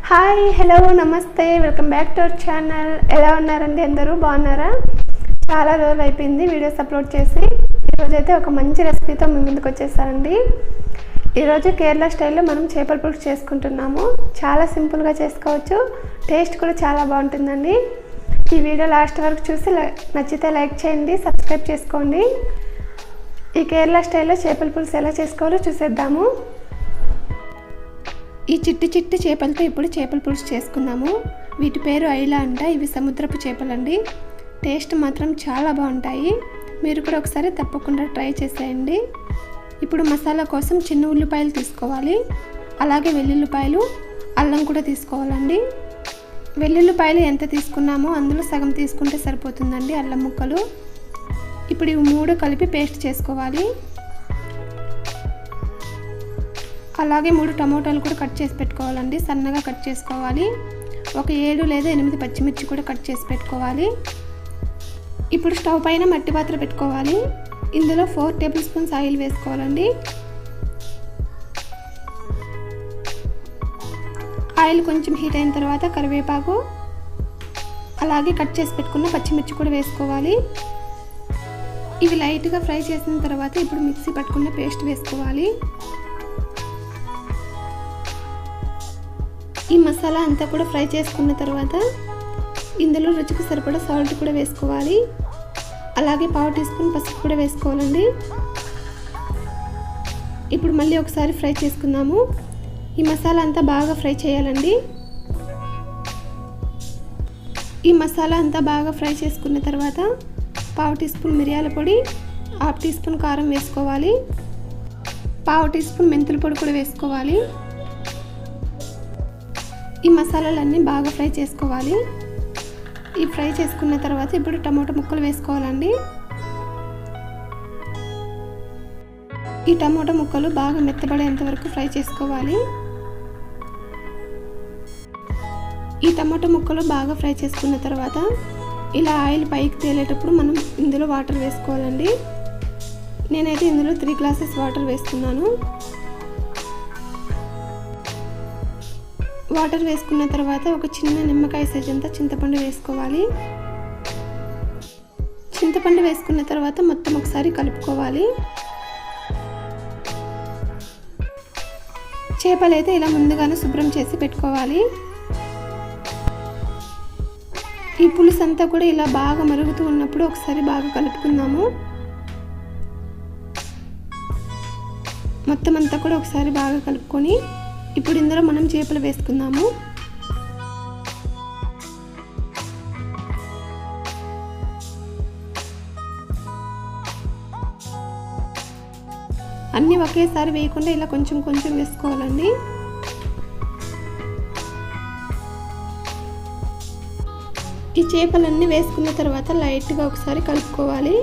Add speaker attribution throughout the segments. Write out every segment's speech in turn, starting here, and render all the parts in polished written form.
Speaker 1: Hi hello నమస్తే welcome back to our channel. ఎలా ఉన్నారండి? అందరూ బాగున్నారా? చాలా రోజులు అయిపోయింది వీడియోస్ అప్లోడ్ చేసి. ఈరోజైతే ఒక మంచి రెసిపీతో మీ ముందుకు వచ్చేసానండి. ఈరోజు కేరళ స్టైల్లో మనం చేపల పులుసు చేసుకుంటున్నాము. చాలా సింపుల్గా చేసుకోవచ్చు, టేస్ట్ కూడా చాలా బాగుంటుందండి. ఈ వీడియో లాస్ట్ వరకు చూసి నచ్చితే లైక్ చేయండి, సబ్స్క్రైబ్ చేసుకోండి. ఈ కేరళ స్టైల్లో చేపల పులుసు ఎలా చేసుకోవాలో చూసేద్దాము. ఈ చిట్టి చిట్టి చేపలతో ఇప్పుడు చేపల పులుసు చేసుకుందాము. వీటి పేరు అయలా అంట. ఇవి సముద్రపు చేపలండి. టేస్ట్ మాత్రం చాలా బాగుంటాయి. మీరు కూడా ఒకసారి తప్పకుండా ట్రై చేసేయండి. ఇప్పుడు మసాలా కోసం చిన్న ఉల్లిపాయలు తీసుకోవాలి, అలాగే వెల్లుల్లిపాయలు, అల్లం కూడా తీసుకోవాలండి. వెల్లుల్లిపాయలు ఎంత తీసుకున్నామో అందులో సగం తీసుకుంటే సరిపోతుందండి అల్లం ముక్కలు. ఇప్పుడు ఇవి మూడు కలిపి పేస్ట్ చేసుకోవాలి. అలాగే 3 టమోటాలు కూడా కట్ చేసి పెట్టుకోవాలండి, సన్నగా కట్ చేసుకోవాలి. ఒక 7 లేదా 8 పచ్చిమిర్చి కూడా కట్ చేసి పెట్టుకోవాలి. ఇప్పుడు స్టవ్ పైన మట్టి పాత్ర పెట్టుకోవాలి. ఇందులో 4 టేబుల్ స్పూన్స్ ఆయిల్ వేసుకోవాలండి. ఆయిల్ కొంచెం హీట్ అయిన తర్వాత కరివేపాకు, అలాగే కట్ చేసి పెట్టుకున్న పచ్చిమిర్చి కూడా వేసుకోవాలి. ఇవి లైట్గా ఫ్రై చేసిన తర్వాత ఇప్పుడు మిక్సీ పట్టుకున్న పేస్ట్ వేసుకోవాలి. ఈ మసాలా అంతా కూడా ఫ్రై చేసుకున్న తర్వాత ఇందులో రుచికి సరిపడా సాల్ట్ కూడా వేసుకోవాలి. అలాగే 1/2 టీ స్పూన్ పసుపు కూడా వేసుకోవాలండి. ఇప్పుడు మళ్ళీ ఒకసారి ఫ్రై చేసుకుందాము. ఈ మసాలా అంతా బాగా ఫ్రై చేయాలండి. ఈ మసాలా అంతా బాగా ఫ్రై చేసుకున్న తర్వాత 1/2 టీ స్పూన్ మిరియాల పొడి, 1/2 టీ స్పూన్ కారం వేసుకోవాలి. 1/2 టీ స్పూన్ మెంతుల పొడి కూడా వేసుకోవాలి. ఈ మసాలాలన్నీ బాగా ఫ్రై చేసుకోవాలి. ఈ ఫ్రై చేసుకున్న తర్వాత ఇప్పుడు టమాటా ముక్కలు వేసుకోవాలండి. ఈ టమాటా ముక్కలు బాగా మెత్తబడేంత వరకు ఫ్రై చేసుకోవాలి. ఈ టమాటా ముక్కలు బాగా ఫ్రై చేసుకున్న తర్వాత ఇలా ఆయిల్ పైకి తేలేటప్పుడు మనం ఇందులో వాటర్ వేసుకోవాలండి. నేనైతే ఇందులో 3 గ్లాసెస్ వాటర్ వేస్తున్నాను. వాటర్ వేసుకున్న తర్వాత ఒక చిన్న నిమ్మకాయ సైజ్ అంతా చింతపండు వేసుకోవాలి. చింతపండు వేసుకున్న తర్వాత మొత్తం ఒకసారి కలుపుకోవాలి. చేపలైతే ఇలా ముందుగానే శుభ్రం చేసి పెట్టుకోవాలి. ఈ పులుసు అంతా కూడా ఇలా బాగా మరుగుతూ ఉన్నప్పుడు ఒకసారి బాగా కలుపుకుందాము. మొత్తం అంతా కూడా ఒకసారి బాగా కలుపుకొని ఇప్పుడు ఇందులో మనం చేపలు వేసుకుందాము. అన్నీ ఒకేసారి వేయకుండా ఇలా కొంచెం కొంచెం వేసుకోవాలండి. ఈ చేపలన్నీ వేసుకున్న తర్వాత లైట్గా ఒకసారి కలుపుకోవాలి.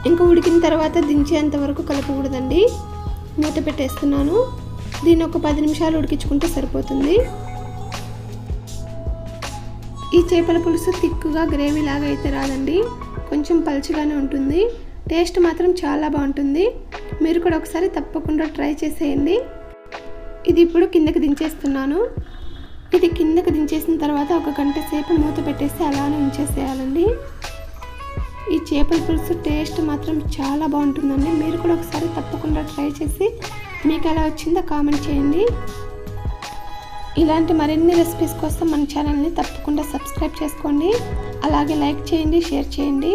Speaker 1: ఇంకా ఉడికిన తర్వాత దించేంత వరకు కలపకూడదండి. మూత పెట్టేస్తున్నాను. దీన్ని ఒక 10 నిమిషాలు ఉడికించుకుంటే సరిపోతుంది. ఈ చేపల పులుసు తిక్కుగా గ్రేవీ లాగా అయితే రాదండి, కొంచెం పలుచగానే ఉంటుంది. టేస్ట్ మాత్రం చాలా బాగుంటుంది. మీరు కూడా ఒకసారి తప్పకుండా ట్రై చేసేయండి. ఇది ఇప్పుడు కిందకి దించేస్తున్నాను. ఇది కిందకి దించేసిన తర్వాత ఒక గంట సేపు మూత పెట్టేసి అలానే ఉంచేసేయాలండి. ఈ చేపల పులుసు టేస్ట్ మాత్రం చాలా బాగుంటుందండి. మీరు కూడా ఒకసారి తప్పకుండా ట్రై చేసి మీకు ఎలా వచ్చిందో కామెంట్ చేయండి. ఇలాంటి మరిన్ని రెసిపీస్ కోసం మన ఛానల్ని తప్పకుండా సబ్స్క్రైబ్ చేసుకోండి. అలాగే లైక్ చేయండి, షేర్ చేయండి.